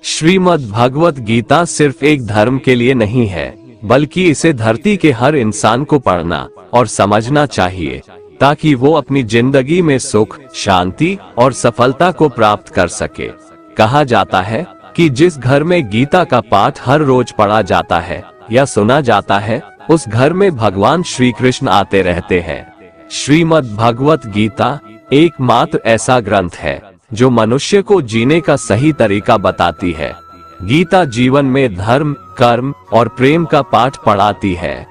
श्रीमद् भगवत गीता सिर्फ एक धर्म के लिए नहीं है, बल्कि इसे धरती के हर इंसान को पढ़ना और समझना चाहिए, ताकि वो अपनी जिंदगी में सुख, शांति और सफलता को प्राप्त कर सके। कहा जाता है कि जिस घर में गीता का पाठ हर रोज पढ़ा जाता है या सुना जाता है, उस घर में भगवान श्री कृष्ण आते रहते हैं। श्रीमद् भगवत गीता एकमात्र ऐसा ग्रंथ है जो मनुष्य को जीने का सही तरीका बताती है। गीता जीवन में धर्म, कर्म और प्रेम का पाठ पढ़ाती है।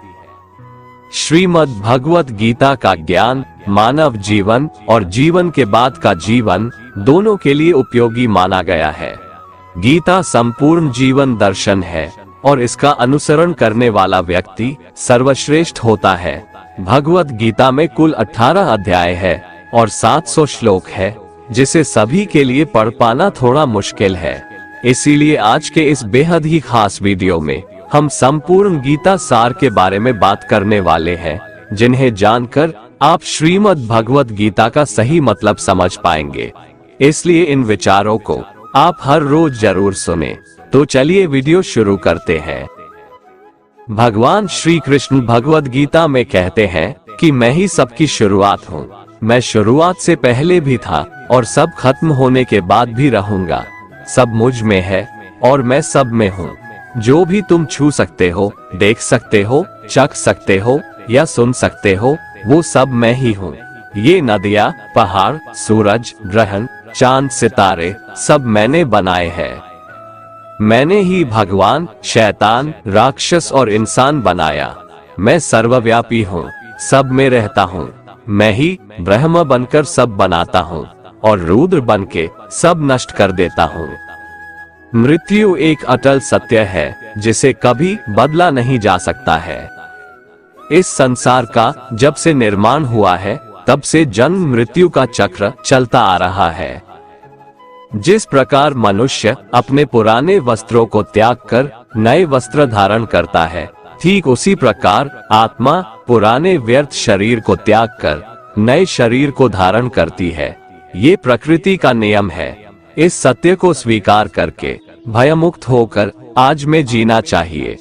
श्रीमद् भगवत गीता का ज्ञान मानव जीवन और जीवन के बाद का जीवन दोनों के लिए उपयोगी माना गया है। गीता संपूर्ण जीवन दर्शन है और इसका अनुसरण करने वाला व्यक्ति सर्वश्रेष्ठ होता है। भगवत गीता में कुल 18 अध्याय है और 700 श्लोक है, जिसे सभी के लिए पढ़ पाना थोड़ा मुश्किल है। इसीलिए आज के इस बेहद ही खास वीडियो में हम संपूर्ण गीता सार के बारे में बात करने वाले हैं, जिन्हें जानकर आप श्रीमद् भगवत गीता का सही मतलब समझ पाएंगे। इसलिए इन विचारों को आप हर रोज जरूर सुने। तो चलिए वीडियो शुरू करते हैं। भगवान श्री कृष्ण भगवत गीता में कहते हैं कि मैं ही सबकी शुरुआत हूँ। मैं शुरुआत से पहले भी था और सब खत्म होने के बाद भी रहूंगा। सब मुझ में है और मैं सब में हूँ। जो भी तुम छू सकते हो, देख सकते हो, चख सकते हो या सुन सकते हो, वो सब मैं ही हूँ। ये नदियाँ, पहाड़, सूरज, ग्रहण, चांद, सितारे सब मैंने बनाए हैं। मैंने ही भगवान, शैतान, राक्षस और इंसान बनाया। मैं सर्वव्यापी हूँ, सब में रहता हूँ। मैं ही ब्रह्म बनकर सब बनाता हूँ और रुद्र बनके सब नष्ट कर देता हूँ। मृत्यु एक अटल सत्य है, जिसे कभी बदला नहीं जा सकता है। इस संसार का जब से निर्माण हुआ है, तब से जन्म मृत्यु का चक्र चलता आ रहा है। जिस प्रकार मनुष्य अपने पुराने वस्त्रों को त्याग कर नए वस्त्र धारण करता है, ठीक उसी प्रकार आत्मा पुराने व्यर्थ शरीर को त्याग कर नए शरीर को धारण करती है। ये प्रकृति का नियम है। इस सत्य को स्वीकार करके भयमुक्त होकर आज में जीना चाहिए।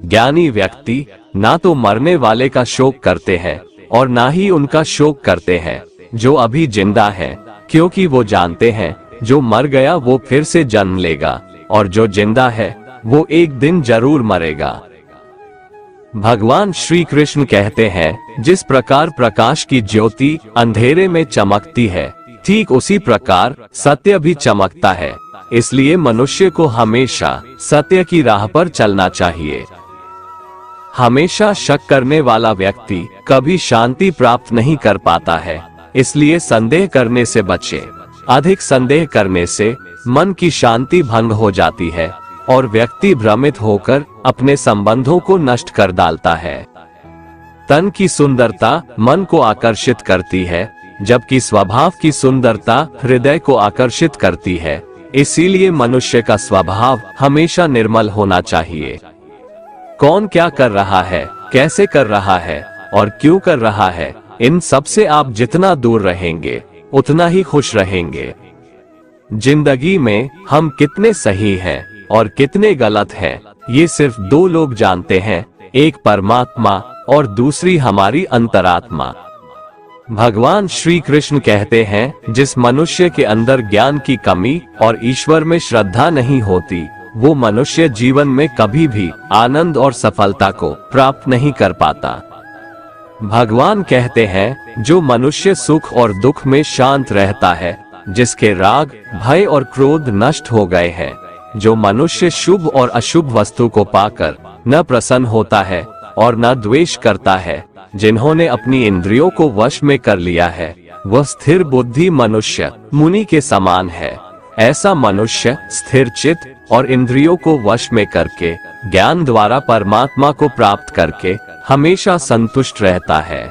ज्ञानी व्यक्ति ना तो मरने वाले का शोक करते हैं और ना ही उनका शोक करते हैं जो अभी जिंदा है, क्योंकि वो जानते हैं जो मर गया वो फिर से जन्म लेगा और जो जिंदा है वो एक दिन जरूर मरेगा। भगवान श्री कृष्ण कहते हैं, जिस प्रकार प्रकाश की ज्योति अंधेरे में चमकती है, ठीक उसी प्रकार सत्य भी चमकता है। इसलिए मनुष्य को हमेशा सत्य की राह पर चलना चाहिए। हमेशा शक करने वाला व्यक्ति कभी शांति प्राप्त नहीं कर पाता है। इसलिए संदेह करने से बचे। अधिक संदेह करने से मन की शांति भंग हो जाती है और व्यक्ति भ्रमित होकर अपने संबंधों को नष्ट कर डालता है। तन की सुंदरता मन को आकर्षित करती है, जबकि स्वभाव की सुंदरता हृदय को आकर्षित करती है। इसीलिए मनुष्य का स्वभाव हमेशा निर्मल होना चाहिए। कौन क्या कर रहा है, कैसे कर रहा है और क्यों कर रहा है, इन सब से आप जितना दूर रहेंगे उतना ही खुश रहेंगे। जिंदगी में हम कितने सही हैं और कितने गलत हैं, ये सिर्फ दो लोग जानते हैं, एक परमात्मा और दूसरी हमारी अंतरात्मा। भगवान श्री कृष्ण कहते हैं, जिस मनुष्य के अंदर ज्ञान की कमी और ईश्वर में श्रद्धा नहीं होती, वो मनुष्य जीवन में कभी भी आनंद और सफलता को प्राप्त नहीं कर पाता। भगवान कहते हैं, जो मनुष्य सुख और दुख में शांत रहता है, जिसके राग, भय और क्रोध नष्ट हो गए हैं, जो मनुष्य शुभ और अशुभ वस्तु को पाकर न प्रसन्न होता है और न द्वेष करता है, जिन्होंने अपनी इंद्रियों को वश में कर लिया है, वह स्थिर बुद्धि मनुष्य मुनि के समान है। ऐसा मनुष्य स्थिर चित्त और इंद्रियों को वश में करके ज्ञान द्वारा परमात्मा को प्राप्त करके हमेशा संतुष्ट रहता है।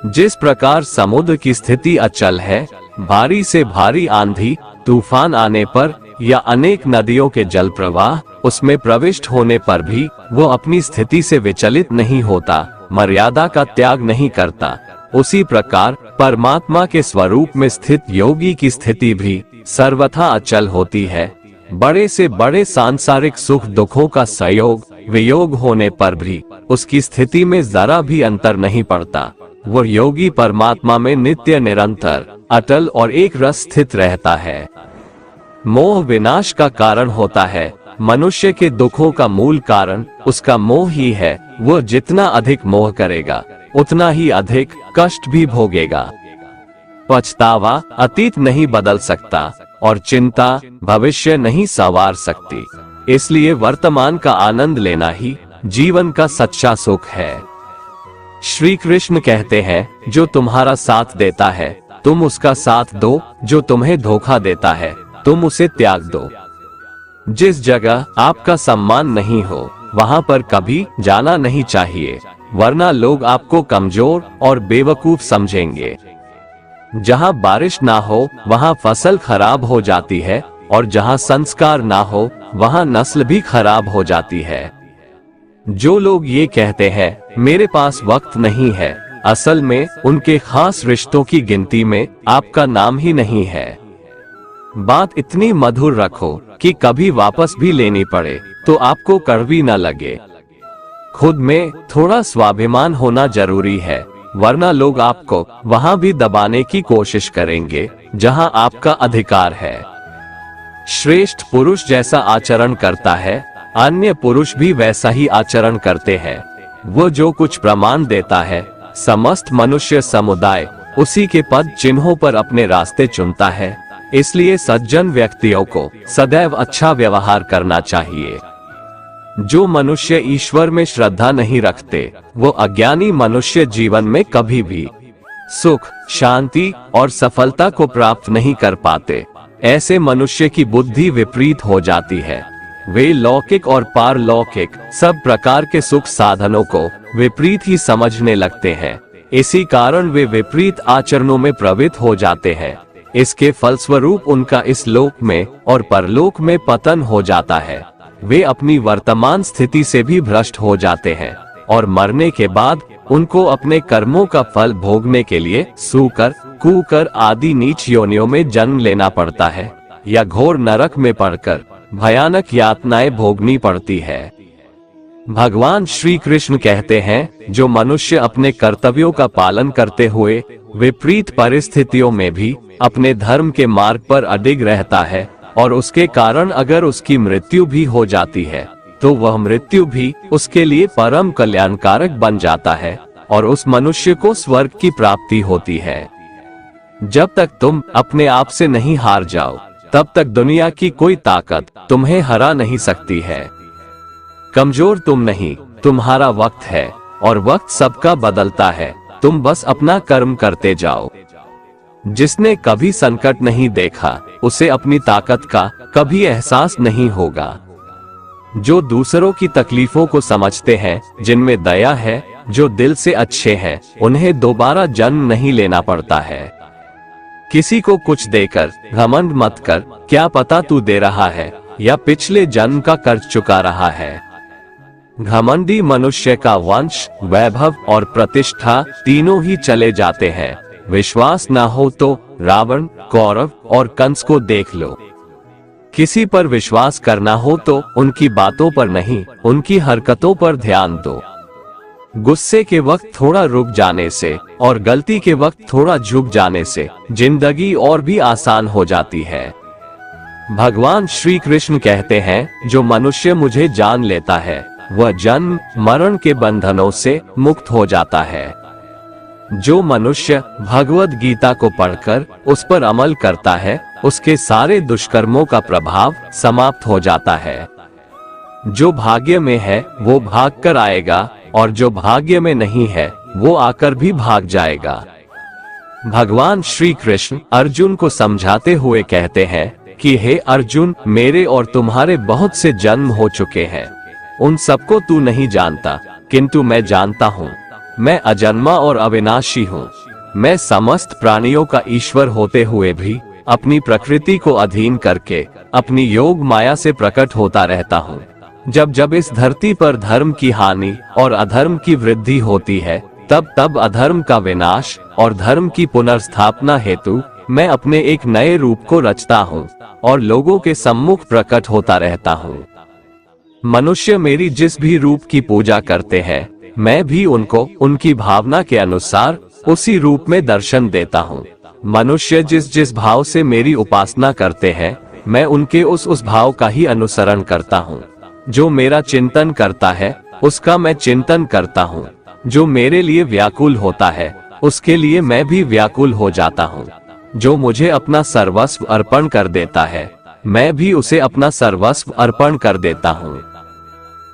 जिस प्रकार समुद्र की स्थिति अचल है, भारी से भारी आंधी तूफान आने पर या अनेक नदियों के जल प्रवाह उसमें प्रविष्ट होने पर भी वो अपनी स्थिति से विचलित नहीं होता, मर्यादा का त्याग नहीं करता, उसी प्रकार परमात्मा के स्वरूप में स्थित योगी की स्थिति भी सर्वथा अचल होती है। बड़े से बड़े सांसारिक सुख दुखों का संयोग वियोग होने पर भी उसकी स्थिति में जरा भी अंतर नहीं पड़ता। वो योगी परमात्मा में नित्य निरंतर अटल और एक रस स्थित रहता है। मोह विनाश का कारण होता है। मनुष्य के दुखों का मूल कारण उसका मोह ही है। वो जितना अधिक मोह करेगा उतना ही अधिक कष्ट भी भोगेगा। पछतावा अतीत नहीं बदल सकता और चिंता भविष्य नहीं संवार सकती। इसलिए वर्तमान का आनंद लेना ही जीवन का सच्चा सुख है। श्री कृष्ण कहते हैं, जो तुम्हारा साथ देता है तुम उसका साथ दो, जो तुम्हें धोखा देता है तुम उसे त्याग दो। जिस जगह आपका सम्मान नहीं हो वहां पर कभी जाना नहीं चाहिए, वरना लोग आपको कमजोर और बेवकूफ समझेंगे। जहां बारिश ना हो वहां फसल खराब हो जाती है और जहां संस्कार ना हो वहां नस्ल भी खराब हो जाती है। जो लोग ये कहते हैं मेरे पास वक्त नहीं है, असल में उनके खास रिश्तों की गिनती में आपका नाम ही नहीं है। बात इतनी मधुर रखो कि कभी वापस भी लेनी पड़े तो आपको कड़वी न लगे। खुद में थोड़ा स्वाभिमान होना जरूरी है, वरना लोग आपको वहां भी दबाने की कोशिश करेंगे जहां आपका अधिकार है। श्रेष्ठ पुरुष जैसा आचरण करता है अन्य पुरुष भी वैसा ही आचरण करते हैं। वो जो कुछ प्रमाण देता है समस्त मनुष्य समुदाय उसी के पद चिन्हों पर अपने रास्ते चुनता है। इसलिए सज्जन व्यक्तियों को सदैव अच्छा व्यवहार करना चाहिए। जो मनुष्य ईश्वर में श्रद्धा नहीं रखते वो अज्ञानी मनुष्य जीवन में कभी भी सुख शांति और सफलता को प्राप्त नहीं कर पाते। ऐसे मनुष्य की बुद्धि विपरीत हो जाती है। वे लौकिक और पारलौकिक सब प्रकार के सुख साधनों को विपरीत ही समझने लगते हैं। इसी कारण वे विपरीत आचरणों में प्रवृत्त हो जाते हैं। इसके फलस्वरूप उनका इस लोक में और परलोक में पतन हो जाता है। वे अपनी वर्तमान स्थिति से भी भ्रष्ट हो जाते हैं और मरने के बाद उनको अपने कर्मों का फल भोगने के लिए सूकर कुकर आदि नीच योनियों में जन्म लेना पड़ता है या घोर नरक में पड़कर भयानक यातनाएं भोगनी पड़ती है। भगवान श्री कृष्ण कहते हैं, जो मनुष्य अपने कर्तव्यों का पालन करते हुए विपरीत परिस्थितियों में भी अपने धर्म के मार्ग पर अडिग रहता है और उसके कारण अगर उसकी मृत्यु भी हो जाती है तो वह मृत्यु भी उसके लिए परम कल्याणकारक बन जाता है और उस मनुष्य को स्वर्ग की प्राप्ति होती है। जब तक तुम अपने आप से नहीं हार जाओ तब तक दुनिया की कोई ताकत तुम्हें हरा नहीं सकती है। कमजोर तुम नहीं, तुम्हारा वक्त है और वक्त सबका बदलता है। तुम बस अपना कर्म करते जाओ। जिसने कभी संकट नहीं देखा उसे अपनी ताकत का कभी एहसास नहीं होगा। जो दूसरों की तकलीफों को समझते हैं, जिनमें दया है, जो दिल से अच्छे हैं, उन्हें दोबारा जन्म नहीं लेना पड़ता है। किसी को कुछ देकर घमंड मत कर, क्या पता तू दे रहा है या पिछले जन्म का कर्ज चुका रहा है। घमंडी मनुष्य का वंश वैभव और प्रतिष्ठा तीनों ही चले जाते हैं। विश्वास ना हो तो रावण कौरव और कंस को देख लो। किसी पर विश्वास करना हो तो उनकी बातों पर नहीं, उनकी हरकतों पर ध्यान दो। गुस्से के वक्त थोड़ा रुक जाने से और गलती के वक्त थोड़ा झुक जाने से जिंदगी और भी आसान हो जाती है। भगवान श्री कृष्ण कहते हैं, जो मनुष्य मुझे जान लेता है वह जन्म मरण के बंधनों से मुक्त हो जाता है। जो मनुष्य भगवद गीता को पढ़कर उस पर अमल करता है उसके सारे दुष्कर्मों का प्रभाव समाप्त हो जाता है। जो भाग्य में है वो भाग कर आएगा और जो भाग्य में नहीं है वो आकर भी भाग जाएगा। भगवान श्री कृष्ण अर्जुन को समझाते हुए कहते हैं कि हे अर्जुन, मेरे और तुम्हारे बहुत से जन्म हो चुके हैं। उन सबको तू नहीं जानता, किंतु मैं जानता हूँ। मैं अजन्मा और अविनाशी हूँ। मैं समस्त प्राणियों का ईश्वर होते हुए भी अपनी प्रकृति को अधीन करके अपनी योग माया से प्रकट होता रहता हूँ। जब जब इस धरती पर धर्म की हानि और अधर्म की वृद्धि होती है तब तब अधर्म का विनाश और धर्म की पुनर्स्थापना हेतु मैं अपने एक नए रूप को रचता हूँ और लोगों के सम्मुख प्रकट होता रहता हूँ। मनुष्य मेरी जिस भी रूप की पूजा करते हैं, मैं भी उनको उनकी भावना के अनुसार उसी रूप में दर्शन देता हूँ। मनुष्य जिस जिस भाव से मेरी उपासना करते हैं, मैं उनके उस भाव का ही अनुसरण करता हूँ। जो मेरा चिंतन करता है, उसका मैं चिंतन करता हूँ। जो मेरे लिए व्याकुल होता है, उसके लिए मैं भी व्याकुल हो जाता हूँ। जो मुझे अपना सर्वस्व अर्पण कर देता है, मैं भी उसे अपना सर्वस्व अर्पण कर देता हूँ।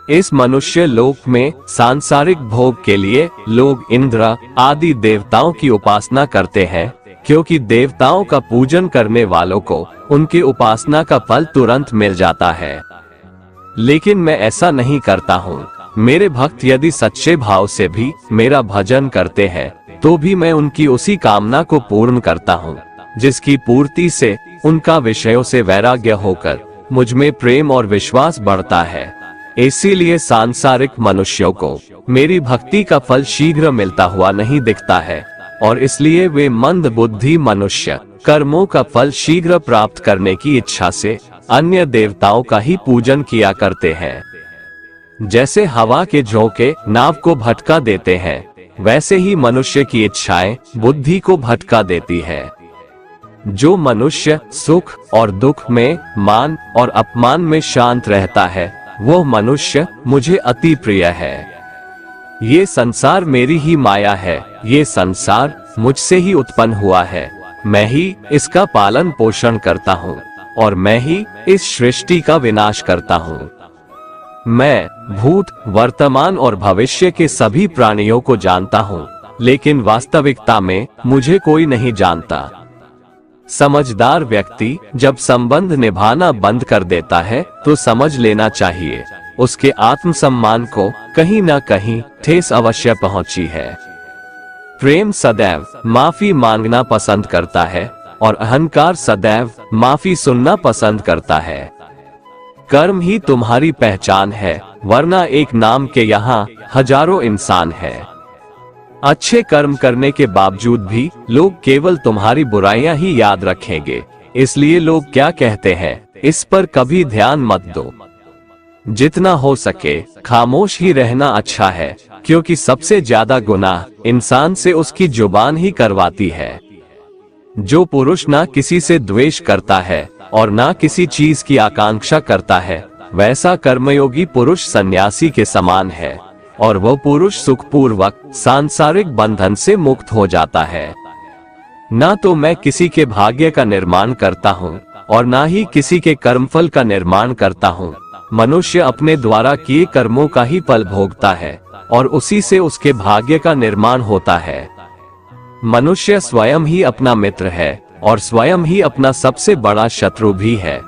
इस मनुष्य लोक में सांसारिक भोग के लिए लोग इंद्र आदि देवताओं की उपासना करते हैं, क्योंकि देवताओं का पूजन करने वालों को उनकी उपासना का फल तुरंत मिल जाता है। लेकिन मैं ऐसा नहीं करता हूँ। मेरे भक्त यदि सच्चे भाव से भी मेरा भजन करते हैं, तो भी मैं उनकी उसी कामना को पूर्ण करता हूँ, जिसकी पूर्ति से उनका विषयों से वैराग्य होकर मुझ में प्रेम और विश्वास बढ़ता है। इसीलिए सांसारिक मनुष्यों को मेरी भक्ति का फल शीघ्र मिलता हुआ नहीं दिखता है, और इसलिए वे मंद बुद्धि मनुष्य कर्मों का फल शीघ्र प्राप्त करने की इच्छा से अन्य देवताओं का ही पूजन किया करते हैं। जैसे हवा के झोंके नाव को भटका देते हैं, वैसे ही मनुष्य की इच्छाएं बुद्धि को भटका देती है। जो मनुष्य सुख और दुख में, मान और अपमान में शांत रहता है, वो मनुष्य मुझे अति प्रिय है। ये संसार मेरी ही माया है। ये संसार मुझसे ही उत्पन्न हुआ है। मैं ही इसका पालन पोषण करता हूँ और मैं ही इस सृष्टि का विनाश करता हूँ। मैं भूत, वर्तमान और भविष्य के सभी प्राणियों को जानता हूँ, लेकिन वास्तविकता में मुझे कोई नहीं जानता। समझदार व्यक्ति जब संबंध निभाना बंद कर देता है, तो समझ लेना चाहिए उसके आत्मसम्मान को कहीं न कहीं ठेस अवश्य पहुंची है। प्रेम सदैव माफी मांगना पसंद करता है और अहंकार सदैव माफी सुनना पसंद करता है। कर्म ही तुम्हारी पहचान है, वरना एक नाम के यहाँ हजारों इंसान है। अच्छे कर्म करने के बावजूद भी लोग केवल तुम्हारी बुराइयां ही याद रखेंगे। इसलिए लोग क्या कहते हैं, इस पर कभी ध्यान मत दो। जितना हो सके खामोश ही रहना अच्छा है, क्योंकि सबसे ज्यादा गुनाह इंसान से उसकी जुबान ही करवाती है। जो पुरुष ना किसी से द्वेष करता है और ना किसी चीज की आकांक्षा करता है, वैसा कर्मयोगी पुरुष सन्यासी के समान है, और वह पुरुष सुखपूर्वक सांसारिक बंधन से मुक्त हो जाता है। ना तो मैं किसी के भाग्य का निर्माण करता हूँ और ना ही किसी के कर्मफल का निर्माण करता हूँ। मनुष्य अपने द्वारा किए कर्मों का ही फल भोगता है और उसी से उसके भाग्य का निर्माण होता है। मनुष्य स्वयं ही अपना मित्र है और स्वयं ही अपना सबसे बड़ा शत्रु भी है।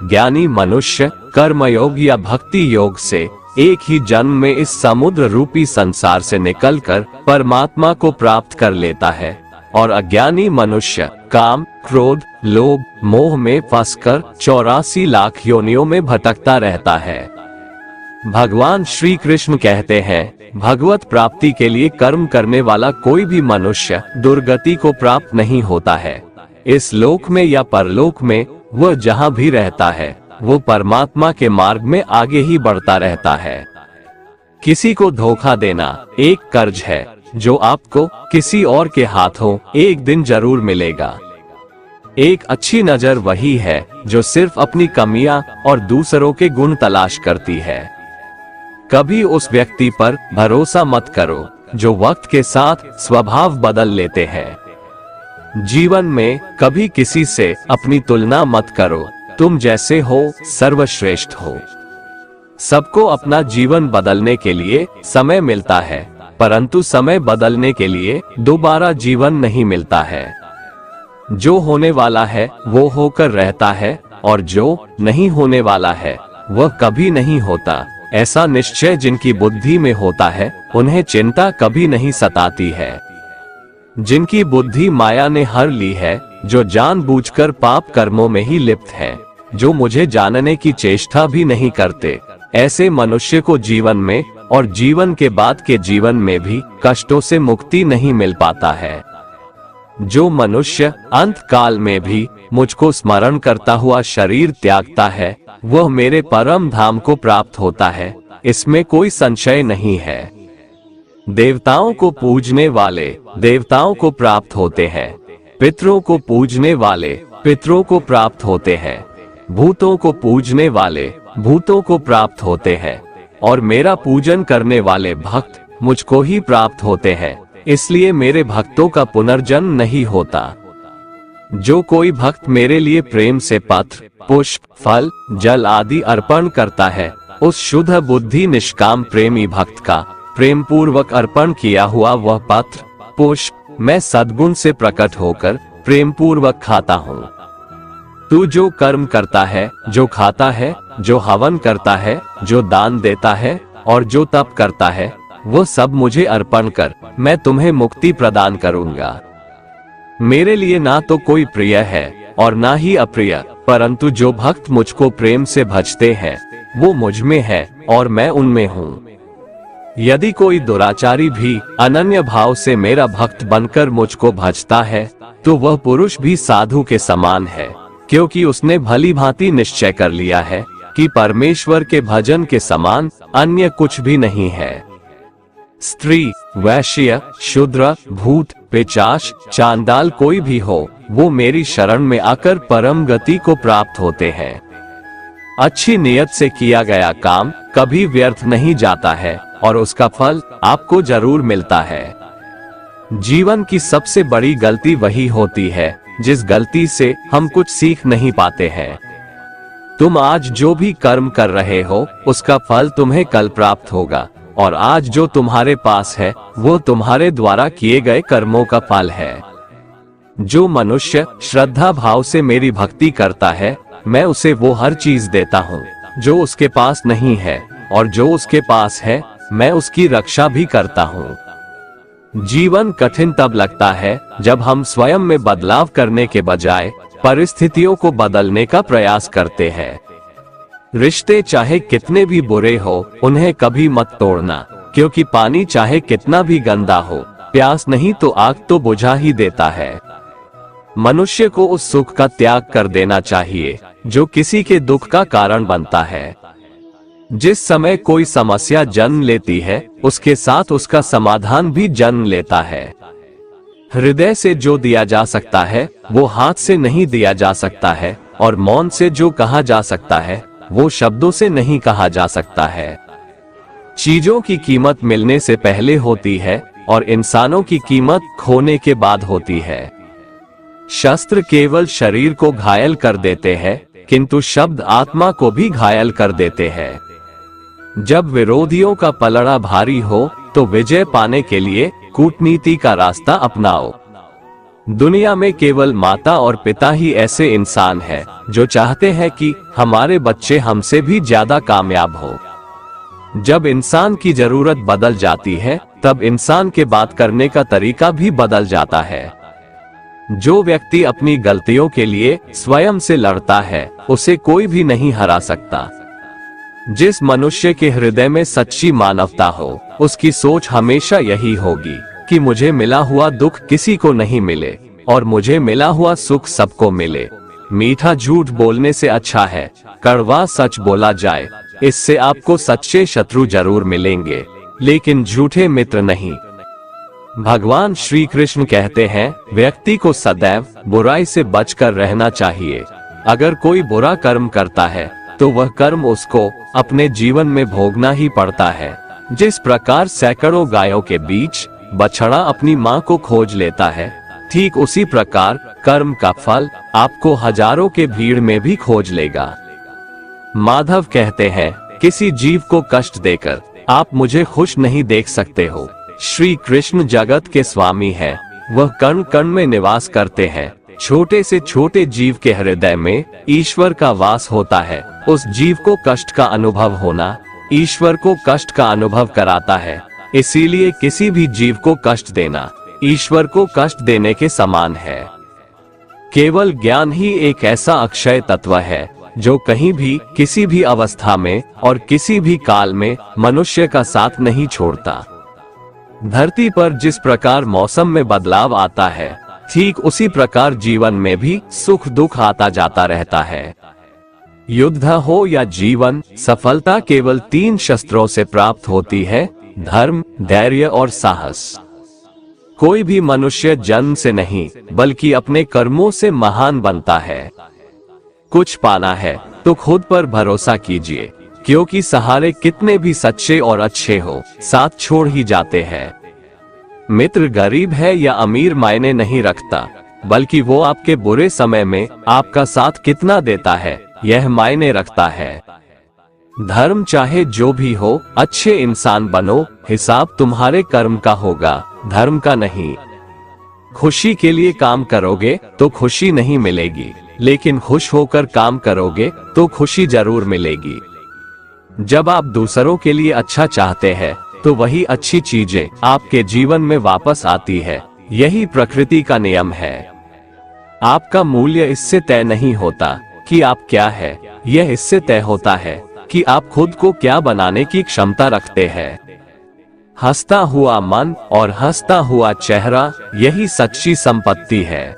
ज्ञानी मनुष्य कर्मयोग या भक्ति योग से एक ही जन्म में इस समुद्र रूपी संसार से निकलकर परमात्मा को प्राप्त कर लेता है, और अज्ञानी मनुष्य काम, क्रोध, लोभ, मोह में फंसकर 84 लाख योनियों में भटकता रहता है। भगवान श्री कृष्ण कहते हैं, भगवत प्राप्ति के लिए कर्म करने वाला कोई भी मनुष्य दुर्गति को प्राप्त नहीं होता है। इस लोक में या परलोक में वह जहाँ भी रहता है, वो परमात्मा के मार्ग में आगे ही बढ़ता रहता है। किसी को धोखा देना एक कर्ज है, जो आपको किसी और के हाथों एक दिन जरूर मिलेगा। एक अच्छी नजर वही है जो सिर्फ अपनी कमियां और दूसरों के गुण तलाश करती है। कभी उस व्यक्ति पर भरोसा मत करो जो वक्त के साथ स्वभाव बदल लेते हैं। जीवन में कभी किसी से अपनी तुलना मत करो। तुम जैसे हो सर्वश्रेष्ठ हो। सबको अपना जीवन बदलने के लिए समय मिलता है, परंतु समय बदलने के लिए दोबारा जीवन नहीं मिलता है। जो होने वाला है वो होकर रहता है, और जो नहीं होने वाला है वह कभी नहीं होता। ऐसा निश्चय जिनकी बुद्धि में होता है, उन्हें चिंता कभी नहीं सताती है। जिनकी बुद्धि माया ने हर ली है, जो जानबूझकर पाप कर्मों में ही लिप्त है, जो मुझे जानने की चेष्टा भी नहीं करते, ऐसे मनुष्य को जीवन में और जीवन के बाद के जीवन में भी कष्टों से मुक्ति नहीं मिल पाता है। जो मनुष्य अंत काल में भी मुझको स्मरण करता हुआ शरीर त्यागता है, वह मेरे परम धाम को प्राप्त होता है, इसमें कोई संशय नहीं है। देवताओं को पूजने वाले देवताओं को प्राप्त होते हैं, पितरों को पूजने वाले पितरों को प्राप्त होते हैं, भूतों को पूजने वाले भूतों को प्राप्त होते हैं, और मेरा पूजन करने वाले भक्त मुझको ही प्राप्त होते हैं, इसलिए मेरे भक्तों का पुनर्जन्म नहीं होता। जो कोई भक्त मेरे लिए प्रेम से पत्र, पुष्प, फल, जल आदि अर्पण करता है, उस शुद्ध बुद्धि निष्काम प्रेमी भक्त का प्रेम पूर्वक अर्पण किया हुआ वह पत्र, पुष्प मैं सद्गुण से प्रकट होकर प्रेम पूर्वक खाता हूँ। तू जो कर्म करता है, जो खाता है, जो हवन करता है, जो दान देता है और जो तप करता है, वो सब मुझे अर्पण कर, मैं तुम्हें मुक्ति प्रदान करूंगा। मेरे लिए ना तो कोई प्रिय है और ना ही अप्रिय, परंतु जो भक्त मुझको प्रेम से भजते हैं वो मुझ में है और मैं उनमें हूँ। यदि कोई दुराचारी भी अनन्य भाव से मेरा भक्त बनकर मुझको भजता है, तो वह पुरुष भी साधु के समान है, क्योंकि उसने भली भांति निश्चय कर लिया है कि परमेश्वर के भजन के समान अन्य कुछ भी नहीं है। स्त्री, वैश्य, शूद्र, भूत, पिशाच, चांडाल कोई भी हो, वो मेरी शरण में आकर परम गति को प्राप्त होते हैं। अच्छी नियत से किया गया काम कभी व्यर्थ नहीं जाता है और उसका फल आपको जरूर मिलता है। जीवन की सबसे बड़ी गलती वही होती है जिस गलती से हम कुछ सीख नहीं पाते हैं। तुम आज जो भी कर्म कर रहे हो उसका फल तुम्हें कल प्राप्त होगा, और आज जो तुम्हारे पास है वो तुम्हारे द्वारा किए गए कर्मों का फल है। जो मनुष्य श्रद्धा भाव से मेरी भक्ति करता है, मैं उसे वो हर चीज देता हूँ जो उसके पास नहीं है, और जो उसके पास है मैं उसकी रक्षा भी करता हूँ। जीवन कठिन तब लगता है जब हम स्वयं में बदलाव करने के बजाय परिस्थितियों को बदलने का प्रयास करते हैं। रिश्ते चाहे कितने भी बुरे हो, उन्हें कभी मत तोड़ना, क्योंकि पानी चाहे कितना भी गंदा हो, प्यास नहीं तो आग तो बुझा ही देता है। मनुष्य को उस सुख का त्याग कर देना चाहिए जो किसी के दुख का कारण बनता है। जिस समय कोई समस्या जन्म लेती है, उसके साथ उसका समाधान भी जन्म लेता है। हृदय से जो दिया जा सकता है वो हाथ से नहीं दिया जा सकता है, और मौन से जो कहा जा सकता है वो शब्दों से नहीं कहा जा सकता है। चीजों की कीमत मिलने से पहले होती है और इंसानों की कीमत खोने के बाद होती है। शस्त्र केवल शरीर को घायल कर देते हैं, किंतु शब्द आत्मा को भी घायल कर देते हैं। जब विरोधियों का पलड़ा भारी हो तो विजय पाने के लिए कूटनीति का रास्ता अपनाओ। दुनिया में केवल माता और पिता ही ऐसे इंसान हैं जो चाहते हैं कि हमारे बच्चे हमसे भी ज्यादा कामयाब हो। जब इंसान की जरूरत बदल जाती है, तब इंसान के बात करने का तरीका भी बदल जाता है। जो व्यक्ति अपनी गलतियों के लिए स्वयं से लड़ता है, उसे कोई भी नहीं हरा सकता। जिस मनुष्य के हृदय में सच्ची मानवता हो, उसकी सोच हमेशा यही होगी कि मुझे मिला हुआ दुख किसी को नहीं मिले और मुझे मिला हुआ सुख सबको मिले। मीठा झूठ बोलने से अच्छा है कड़वा सच बोला जाए। इससे आपको सच्चे शत्रु जरूर मिलेंगे, लेकिन झूठे मित्र नहीं। भगवान श्री कृष्ण कहते हैं, व्यक्ति को सदैव बुराई से बचकर रहना चाहिए। अगर कोई बुरा कर्म करता है तो वह कर्म उसको अपने जीवन में भोगना ही पड़ता है। जिस प्रकार सैकड़ों गायों के बीच बछड़ा अपनी माँ को खोज लेता है, ठीक उसी प्रकार कर्म का फल आपको हजारों के भीड़ में भी खोज लेगा। माधव कहते हैं, किसी जीव को कष्ट देकर आप मुझे खुश नहीं देख सकते हो। श्री कृष्ण जगत के स्वामी हैं, वह कण कण में निवास करते हैं। छोटे से छोटे जीव के हृदय में ईश्वर का वास होता है। उस जीव को कष्ट का अनुभव होना ईश्वर को कष्ट का अनुभव कराता है। इसीलिए किसी भी जीव को कष्ट देना ईश्वर को कष्ट देने के समान है। केवल ज्ञान ही एक ऐसा अक्षय तत्व है जो कहीं भी, किसी भी अवस्था में और किसी भी काल में मनुष्य का साथ नहीं छोड़ता। धरती पर जिस प्रकार मौसम में बदलाव आता है, ठीक उसी प्रकार जीवन में भी सुख दुख आता जाता रहता है। युद्ध हो या जीवन, सफलता केवल 3 शस्त्रों से प्राप्त होती है: धर्म, धैर्य और साहस। कोई भी मनुष्य जन्म से नहीं बल्कि अपने कर्मों से महान बनता है। कुछ पाना है तो खुद पर भरोसा कीजिए, क्योंकि सहारे कितने भी सच्चे और अच्छे हो, साथ छोड़ ही जाते हैं। मित्र गरीब है या अमीर मायने नहीं रखता, बल्कि वो आपके बुरे समय में आपका साथ कितना देता है यह मायने रखता है। धर्म चाहे जो भी हो, अच्छे इंसान बनो, हिसाब तुम्हारे कर्म का होगा, धर्म का नहीं। खुशी के लिए काम करोगे तो खुशी नहीं मिलेगी, लेकिन खुश होकर काम करोगे तो खुशी जरूर मिलेगी। जब आप दूसरों के लिए अच्छा चाहते हैं तो वही अच्छी चीजें आपके जीवन में वापस आती है। यही प्रकृति का नियम है। आपका मूल्य इससे तय नहीं होता कि आप क्या है, यह इससे तय होता है कि आप खुद को क्या बनाने की क्षमता रखते हैं। हंसता हुआ मन और हंसता हुआ चेहरा, यही सच्ची संपत्ति है।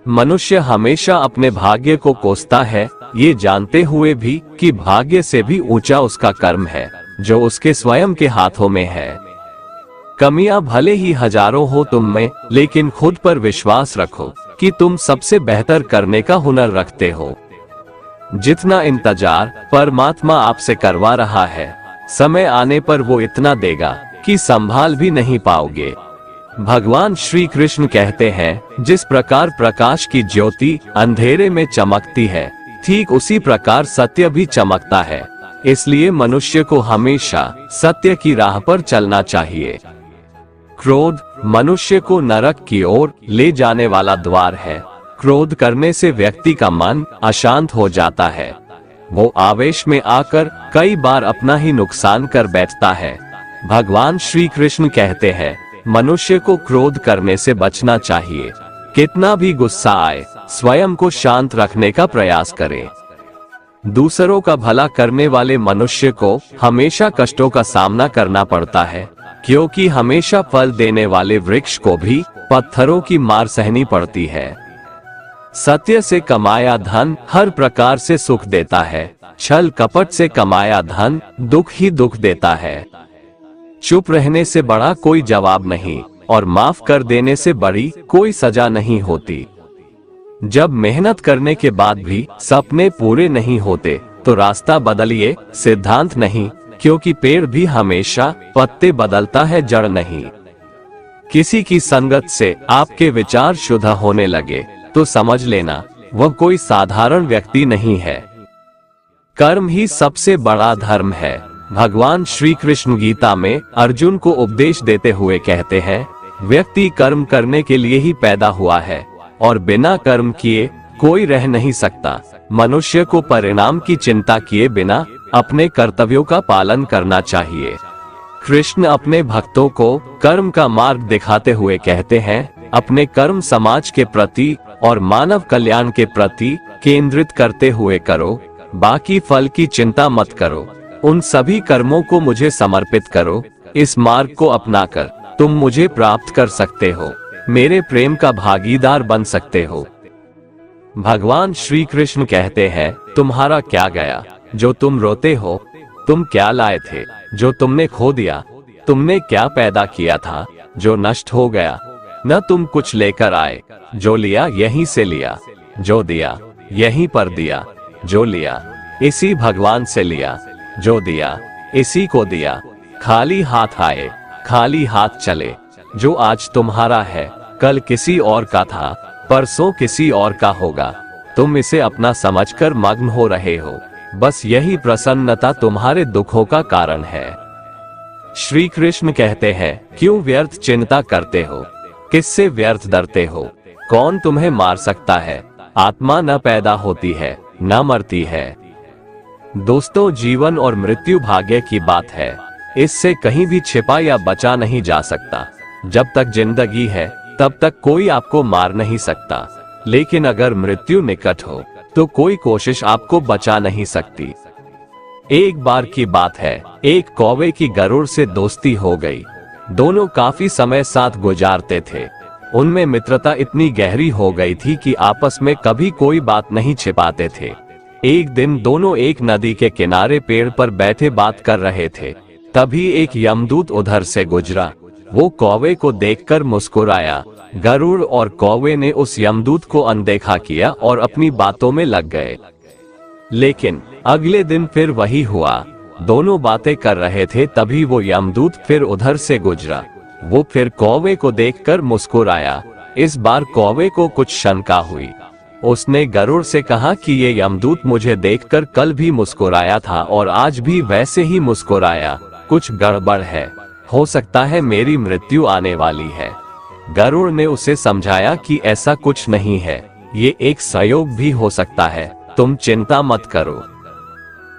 मनुष्य हमेशा अपने भाग्य को कोसता है, ये जानते हुए भी कि भाग्य से भी ऊंचा उसका कर्म है, जो उसके स्वयं के हाथों में है। कमियां भले ही हजारों हो तुम में, लेकिन खुद पर विश्वास रखो कि तुम सबसे बेहतर करने का हुनर रखते हो। जितना इंतजार परमात्मा आपसे करवा रहा है, समय आने पर वो इतना देगा कि संभाल भी नहीं पाओगे। भगवान श्री कृष्ण कहते हैं, जिस प्रकार प्रकाश की ज्योति अंधेरे में चमकती है, ठीक उसी प्रकार सत्य भी चमकता है। इसलिए मनुष्य को हमेशा सत्य की राह पर चलना चाहिए। क्रोध मनुष्य को नरक की ओर ले जाने वाला द्वार है। क्रोध करने से व्यक्ति का मन अशांत हो जाता है। वो आवेश में आकर कई बार अपना ही नुकसान कर बैठता है। भगवान श्री कृष्ण कहते हैं, मनुष्य को क्रोध करने से बचना चाहिए। कितना भी गुस्सा आए, स्वयं को शांत रखने का प्रयास करें। दूसरों का भला करने वाले मनुष्य को हमेशा कष्टों का सामना करना पड़ता है, क्योंकि हमेशा फल देने वाले वृक्ष को भी पत्थरों की मार सहनी पड़ती है। सत्य से कमाया धन हर प्रकार से सुख देता है, छल कपट से कमाया धन दुख ही दुख देता है। चुप रहने से बड़ा कोई जवाब नहीं, और माफ कर देने से बड़ी कोई सजा नहीं होती। जब मेहनत करने के बाद भी सपने पूरे नहीं होते तो रास्ता बदलिए, सिद्धांत नहीं, क्योंकि पेड़ भी हमेशा पत्ते बदलता है, जड़ नहीं। किसी की संगत से आपके विचार शुद्ध होने लगे तो समझ लेना वह कोई साधारण व्यक्ति नहीं है। कर्म ही सबसे बड़ा धर्म है। भगवान श्री कृष्ण गीता में अर्जुन को उपदेश देते हुए कहते हैं, व्यक्ति कर्म करने के लिए ही पैदा हुआ है और बिना कर्म किए कोई रह नहीं सकता। मनुष्य को परिणाम की चिंता किए बिना अपने कर्तव्यों का पालन करना चाहिए। कृष्ण अपने भक्तों को कर्म का मार्ग दिखाते हुए कहते हैं, अपने कर्म समाज के प्रति और मानव कल्याण के प्रति केंद्रित करते हुए करो, बाकी फल की चिंता मत करो। उन सभी कर्मों को मुझे समर्पित करो। इस मार्ग को अपनाकर तुम मुझे प्राप्त कर सकते हो, मेरे प्रेम का भागीदार बन सकते हो। भगवान श्री कृष्ण कहते हैं, तुम्हारा क्या गया जो तुम रोते हो? तुम क्या लाए थे जो तुमने खो दिया? तुमने क्या पैदा किया था जो नष्ट हो गया? न तुम कुछ लेकर आए, जो लिया यहीं से लिया, जो दिया यहीं पर दिया, जो लिया इसी भगवान से लिया, जो दिया इसी को दिया। खाली हाथ आए, खाली हाथ चले। जो आज तुम्हारा है कल किसी और का था, परसों किसी और का होगा। तुम इसे अपना समझकर मग्न हो रहे हो, बस यही प्रसन्नता तुम्हारे दुखों का कारण है। श्री कृष्ण कहते हैं, क्यों व्यर्थ चिंता करते हो? किससे व्यर्थ डरते हो? कौन तुम्हें मार सकता है? आत्मा न पैदा होती है न मरती है। दोस्तों, जीवन और मृत्यु भाग्य की बात है, इससे कहीं भी छिपा या बचा नहीं जा सकता। जब तक जिंदगी है तब तक कोई आपको मार नहीं सकता, लेकिन अगर मृत्यु निकट हो तो कोई कोशिश आपको बचा नहीं सकती। एक बार की बात है, एक कौवे की गरुड़ से दोस्ती हो गई। दोनों काफी समय साथ गुजारते थे। उनमें मित्रता इतनी गहरी हो गई थी कि आपस में कभी कोई बात नहीं छिपाते थे। एक दिन दोनों एक नदी के किनारे पेड़ पर बैठे बात कर रहे थे। तभी एक यमदूत उधर से गुजरा। वो कौवे को देखकर मुस्कुराया। गरुड़ और कौवे ने उस यमदूत को अनदेखा किया और अपनी बातों में लग गए। लेकिन अगले दिन फिर वही हुआ। दोनों बातें कर रहे थे, तभी वो यमदूत फिर उधर से गुजरा। वो फिर कौवे को देखकर मुस्कुराया। इस बार कौवे को कुछ शंका हुई। उसने गरुड़ से कहा कि ये यमदूत मुझे देखकर कल भी मुस्कुराया था और आज भी वैसे ही मुस्कुराया। कुछ गड़बड़ है, हो सकता है मेरी मृत्यु आने वाली है। गरुड़ ने उसे समझाया कि ऐसा कुछ नहीं है, ये एक संयोग भी हो सकता है, तुम चिंता मत करो।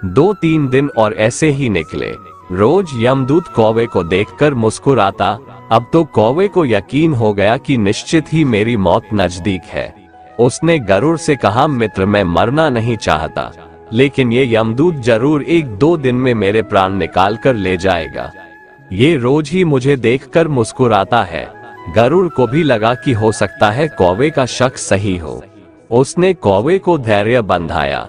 2-3 दिन और ऐसे ही निकले। रोज यमदूत कौवे को देखकर मुस्कुराता। अब तो कौवे को यकीन हो गया कि निश्चित ही मेरी मौत नजदीक है। उसने गरुड़ से कहा, मित्र, मैं मरना नहीं चाहता, लेकिन ये यमदूत जरूर 1-2 दिन में मेरे प्राण निकाल कर ले जाएगा। ये रोज ही मुझे देखकर मुस्कुराता है। गरुड़ को भी लगा कि हो सकता है कौवे का शक सही हो। उसने कौवे को धैर्य बंधाया।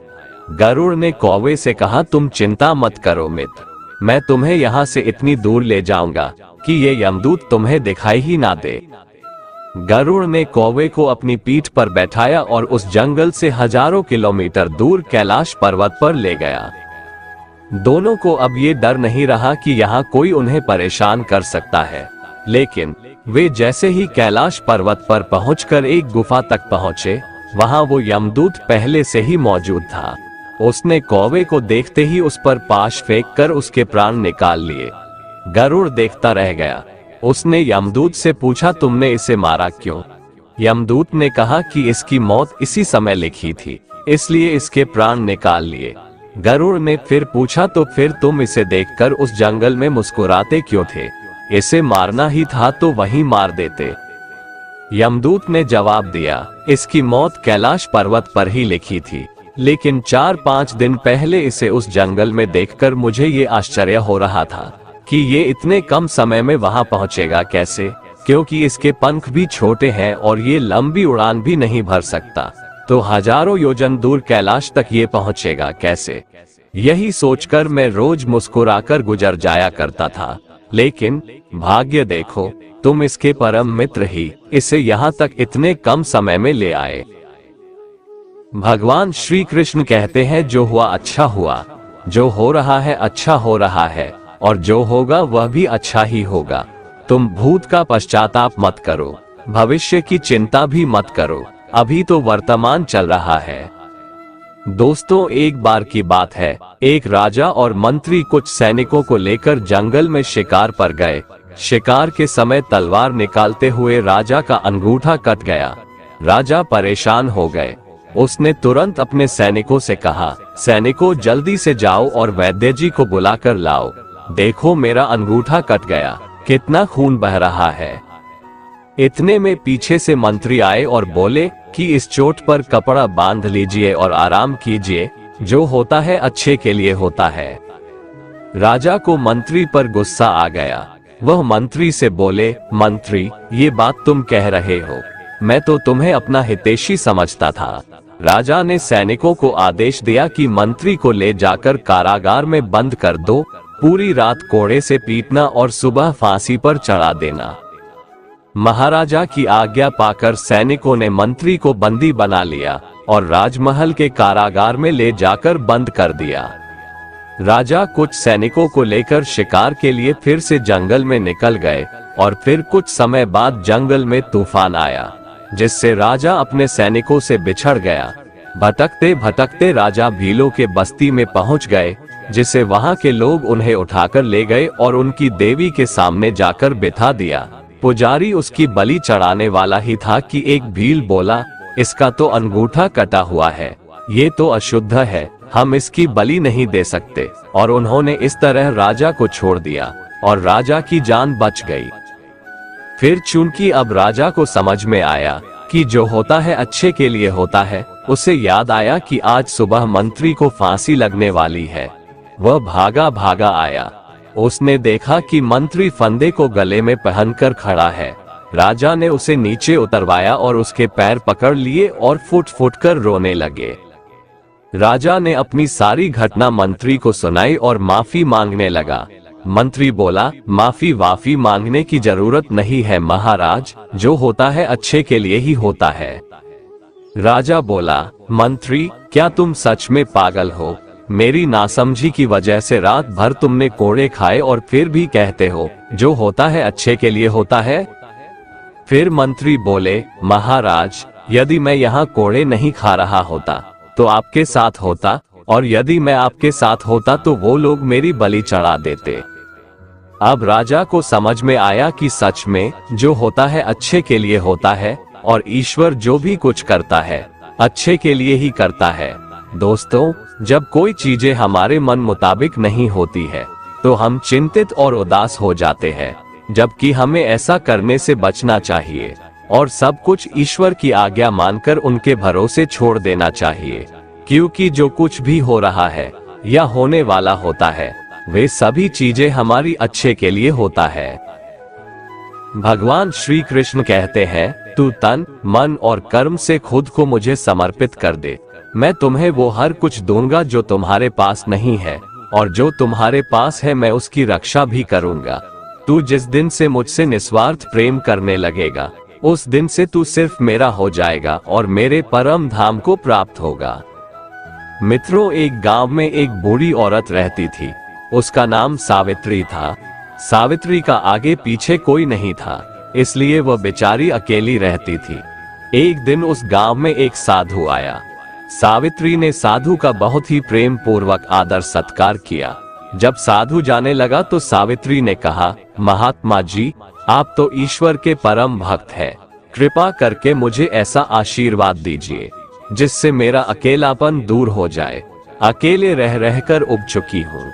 गरुड़ ने कौवे से कहा, तुम चिंता मत करो मित्र, मैं तुम्हें यहाँ से इतनी दूर ले जाऊंगा कि ये यमदूत तुम्हें दिखाई ही ना दे। गरुड़ ने कौवे को अपनी पीठ पर बैठाया और उस जंगल से हजारों किलोमीटर दूर कैलाश पर्वत पर ले गया। दोनों को अब ये डर नहीं रहा कि यहाँ कोई उन्हें परेशान कर सकता है। लेकिन वे जैसे ही कैलाश पर्वत पर पहुंचकर एक गुफा तक पहुंचे, वहां वो यमदूत पहले से ही मौजूद था। उसने कौवे को देखते ही उस पर पाश फेंककर उसके प्राण निकाल लिए। गरुड़ देखता रह गया। उसने यमदूत से पूछा, तुमने इसे मारा क्यों? यमदूत ने कहा कि इसकी मौत इसी समय लिखी थी, इसलिए इसके प्राण निकाल लिए। गरुड़ ने फिर पूछा, तो फिर तुम इसे देखकर उस जंगल में मुस्कुराते क्यों थे? इसे मारना ही था तो वहीं मार देते। यमदूत ने जवाब दिया, इसकी मौत कैलाश पर्वत पर ही लिखी थी, लेकिन 4-5 दिन पहले इसे उस जंगल में देखकर मुझे ये आश्चर्य हो रहा था कि ये इतने कम समय में वहां पहुंचेगा कैसे, क्योंकि इसके पंख भी छोटे हैं और ये लंबी उड़ान भी नहीं भर सकता, तो हजारों योजन दूर कैलाश तक ये पहुंचेगा कैसे? यही सोचकर मैं रोज मुस्कुराकर गुजर जाया करता था। लेकिन भाग्य देखो, तुम इसके परम मित्र ही इसे यहाँ तक इतने कम समय में ले आए। भगवान श्री कृष्ण कहते हैं, जो हुआ अच्छा हुआ, जो हो रहा है अच्छा हो रहा है, और जो होगा वह भी अच्छा ही होगा। तुम भूत का पश्चाताप मत करो, भविष्य की चिंता भी मत करो, अभी तो वर्तमान चल रहा है। दोस्तों, एक बार की बात है, एक राजा और मंत्री कुछ सैनिकों को लेकर जंगल में शिकार पर गए। शिकार के समय तलवार निकालते हुए राजा का अंगूठा कट गया। राजा परेशान हो गए। उसने तुरंत अपने सैनिकों से कहा, सैनिकों जल्दी से जाओ और वैद्य जी को बुलाकर लाओ। देखो मेरा अंगूठा कट गया, कितना खून बह रहा है। इतने में पीछे से मंत्री आए और बोले कि इस चोट पर कपड़ा बांध लीजिए और आराम कीजिए, जो होता है अच्छे के लिए होता है। राजा को मंत्री पर गुस्सा आ गया। वह मंत्री से बोले, मंत्री, ये बात तुम कह रहे हो, मैं तो तुम्हें अपना हितैषी समझता था। राजा ने सैनिकों को आदेश दिया कि मंत्री को ले जाकर कारागार में बंद कर दो, पूरी रात कोड़े से पीटना और सुबह फांसी पर चढ़ा देना। महाराजा की आज्ञा पाकर सैनिकों ने मंत्री को बंदी बना लिया और राजमहल के कारागार में ले जाकर बंद कर दिया। राजा कुछ सैनिकों को लेकर शिकार के लिए फिर से जंगल में निकल गए और फिर कुछ समय बाद जंगल में तूफान आया, जिससे राजा अपने सैनिकों से बिछड़ गया। भटकते भटकते राजा भीलों के बस्ती में पहुंच गए, जिसे वहां के लोग उन्हें उठाकर ले गए और उनकी देवी के सामने जाकर बिठा दिया। पुजारी उसकी बलि चढ़ाने वाला ही था कि एक भील बोला, इसका तो अंगूठा कटा हुआ है, ये तो अशुद्ध है, हम इसकी बलि नहीं दे सकते। और उन्होंने इस तरह राजा को छोड़ दिया और राजा की जान बच गई। फिर चूंकि अब राजा को समझ में आया कि जो होता है अच्छे के लिए होता है, उसे याद आया कि आज सुबह मंत्री को फांसी लगने वाली है। वह भागा भागा आया। उसने देखा कि मंत्री फंदे को गले में पहनकर खड़ा है राजा ने उसे नीचे उतरवाया और उसके पैर पकड़ लिए और फुट फुट कर रोने लगे। राजा ने अपनी सारी घटना मंत्री को सुनाई और माफी मांगने लगा। मंत्री बोला, माफी मांगने की जरूरत नहीं है महाराज, जो होता है अच्छे के लिए ही होता है। राजा बोला, मंत्री क्या तुम सच में पागल हो? मेरी नासमझी की वजह से रात भर तुमने कोड़े खाए और फिर भी कहते हो जो होता है अच्छे के लिए होता है। फिर मंत्री बोले, महाराज यदि मैं यहाँ कोड़े नहीं खा रहा होता तो आपके साथ होता, और यदि मैं आपके साथ होता तो वो लोग मेरी बलि चढ़ा देते। अब राजा को समझ में आया कि सच में जो होता है अच्छे के लिए होता है और ईश्वर जो भी कुछ करता है अच्छे के लिए ही करता है। दोस्तों, जब कोई चीजें हमारे मन मुताबिक नहीं होती है तो हम चिंतित और उदास हो जाते हैं, जबकि हमें ऐसा करने से बचना चाहिए और सब कुछ ईश्वर की आज्ञा मानकर उनके भरोसे छोड़ देना चाहिए, क्योंकि जो कुछ भी हो रहा है या होने वाला होता है वे सभी चीजें हमारी अच्छे के लिए होता है। भगवान श्री कृष्ण कहते हैं, तू तन, मन और कर्म से खुद को मुझे समर्पित कर दे, मैं तुम्हें वो हर कुछ दूंगा जो तुम्हारे पास नहीं है, और जो तुम्हारे पास है मैं उसकी रक्षा भी करूंगा। तू जिस दिन से मुझसे निस्वार्थ प्रेम करने लगेगा उस दिन से तू सिर्फ मेरा हो जाएगा और मेरे परम धाम को प्राप्त होगा। मित्रों, एक गांव में एक बूढ़ी औरत रहती थी। उसका नाम सावित्री था। सावित्री का आगे पीछे कोई नहीं था, इसलिए वह बेचारी अकेली रहती थी। एक दिन उस गांव में एक साधु आया। सावित्री ने साधु का बहुत ही प्रेम पूर्वक आदर सत्कार किया। जब साधु जाने लगा तो सावित्री ने कहा, महात्मा जी, आप तो ईश्वर के परम भक्त हैं, कृपा करके मुझे ऐसा आशीर्वाद दीजिए जिससे मेरा अकेलापन दूर हो जाए। अकेले रह रहकर उब चुकी हूँ।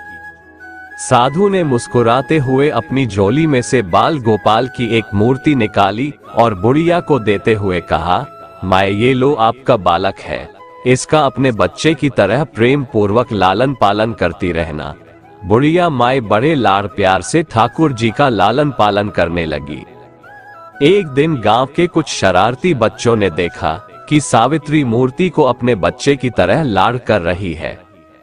साधु ने मुस्कुराते हुए अपनी झोली में से बाल गोपाल की एक मूर्ति निकाली और बुढ़िया को देते हुए कहा, माए ये लो आपका बालक है, इसका अपने बच्चे की तरह प्रेम पूर्वक लालन पालन करती रहना। बुढ़िया माए बड़े लाड़ प्यार से ठाकुर जी का लालन पालन करने लगी। एक दिन गांव के कुछ शरारती बच्चों ने देखा कि सावित्री मूर्ति को अपने बच्चे की तरह लाड़ कर रही है।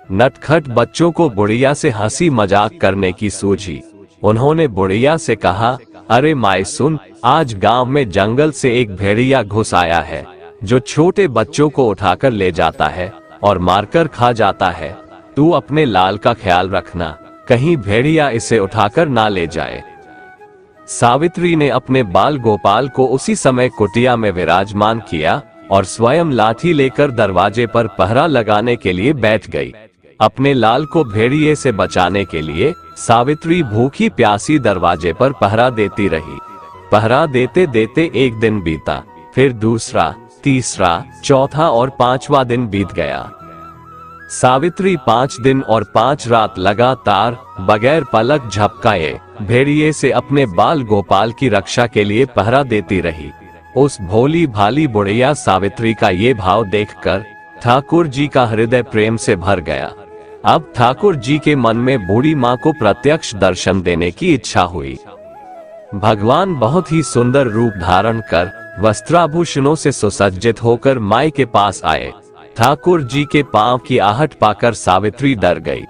नटखट बच्चों को बुढ़िया से हंसी मजाक करने की सूझी। उन्होंने बुढ़िया से कहा, अरे माए सुन, आज गांव में जंगल से एक भेड़िया घुस आया है जो छोटे बच्चों को उठाकर ले जाता है और मारकर खा जाता है। तू अपने लाल का ख्याल रखना, कहीं भेड़िया इसे उठाकर ना ले जाए। सावित्री ने अपने बाल गोपाल को उसी समय कुटिया में विराजमान किया और स्वयं लाठी लेकर दरवाजे पर पहरा लगाने के लिए बैठ गई। अपने लाल को भेड़िए से बचाने के लिए सावित्री भूखी प्यासी दरवाजे पर पहरा देती रही। पहरा देते देते एक दिन बीता, फिर दूसरा, तीसरा, चौथा और पांचवा दिन बीत गया। सावित्री 5 दिन और 5 रात लगातार बगैर पलक झपकाए भेड़िए से अपने बाल गोपाल की रक्षा के लिए पहरा देती रही। उस भोली भाली बुढ़िया सावित्री का ये भाव देखकर ठाकुर जी का हृदय प्रेम से भर गया। अब ठाकुर जी के मन में बूढ़ी माँ को प्रत्यक्ष दर्शन देने की इच्छा हुई। भगवान बहुत ही सुंदर रूप धारण कर वस्त्राभूषणों से सुसज्जित होकर माई के पास आए। ठाकुर जी के पांव की आहट पाकर सावित्री डर गई।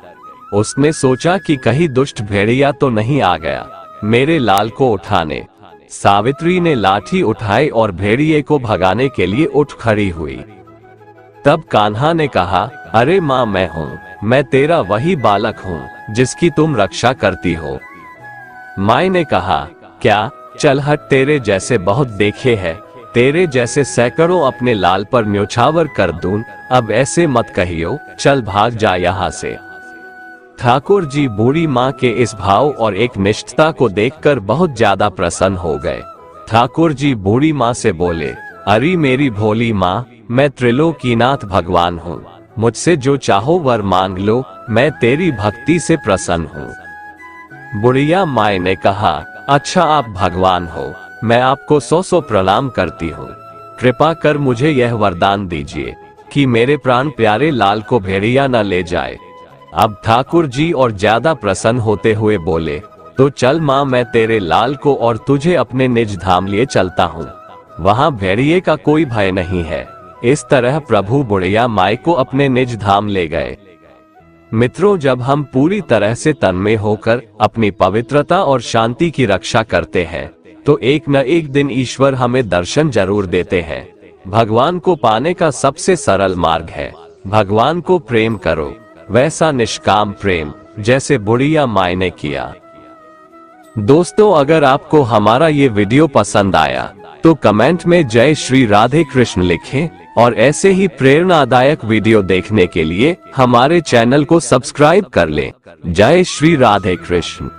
उसने सोचा कि कहीं दुष्ट भेड़िया तो नहीं आ गया मेरे लाल को उठाने। सावित्री ने लाठी उठाई और भेड़िए को भगाने के लिए उठ खड़ी हुई। तब कान्हा ने कहा, अरे माँ मैं हूँ, मैं तेरा वही बालक हूँ जिसकी तुम रक्षा करती हो। माई ने कहा, क्या, चल हट, तेरे जैसे बहुत देखे हैं, तेरे जैसे सैकड़ों अपने लाल पर न्योछावर कर दूं, अब ऐसे मत कहियो, चल भाग जा यहाँ से। ठाकुर जी बूढ़ी माँ के इस भाव और एक निष्ठता को देखकर बहुत ज्यादा प्रसन्न हो गए। ठाकुर जी बूढ़ी माँ से बोले, अरे मेरी भोली माँ, मैं त्रिलोकीनाथ भगवान हूँ, मुझसे जो चाहो वर मांग लो, मैं तेरी भक्ति से प्रसन्न हूँ। बुढ़िया माँ ने कहा, अच्छा आप भगवान हो, मैं आपको 100 प्रणाम करती हूँ। कृपा कर मुझे यह वरदान दीजिए कि मेरे प्राण प्यारे लाल को भेड़िया न ले जाए। अब ठाकुर जी और ज्यादा प्रसन्न होते हुए बोले, तो चल माँ, मैं तेरे लाल को और तुझे अपने निज धाम लिए चलता हूँ, वहाँ भेड़िए का कोई भय नहीं है। इस तरह प्रभु बुढ़िया माई को अपने निज धाम ले गए। मित्रों, जब हम पूरी तरह से तन्मय होकर अपनी पवित्रता और शांति की रक्षा करते हैं तो एक न एक दिन ईश्वर हमें दर्शन जरूर देते हैं। भगवान को पाने का सबसे सरल मार्ग है भगवान को प्रेम करो, वैसा निष्काम प्रेम जैसे बुढ़िया माई ने किया। दोस्तों, अगर आपको हमारा ये वीडियो पसंद आया तो कमेंट में जय श्री राधे कृष्ण लिखें और ऐसे ही प्रेरणादायक वीडियो देखने के लिए हमारे चैनल को सब्सक्राइब कर लें। जय श्री राधे कृष्ण।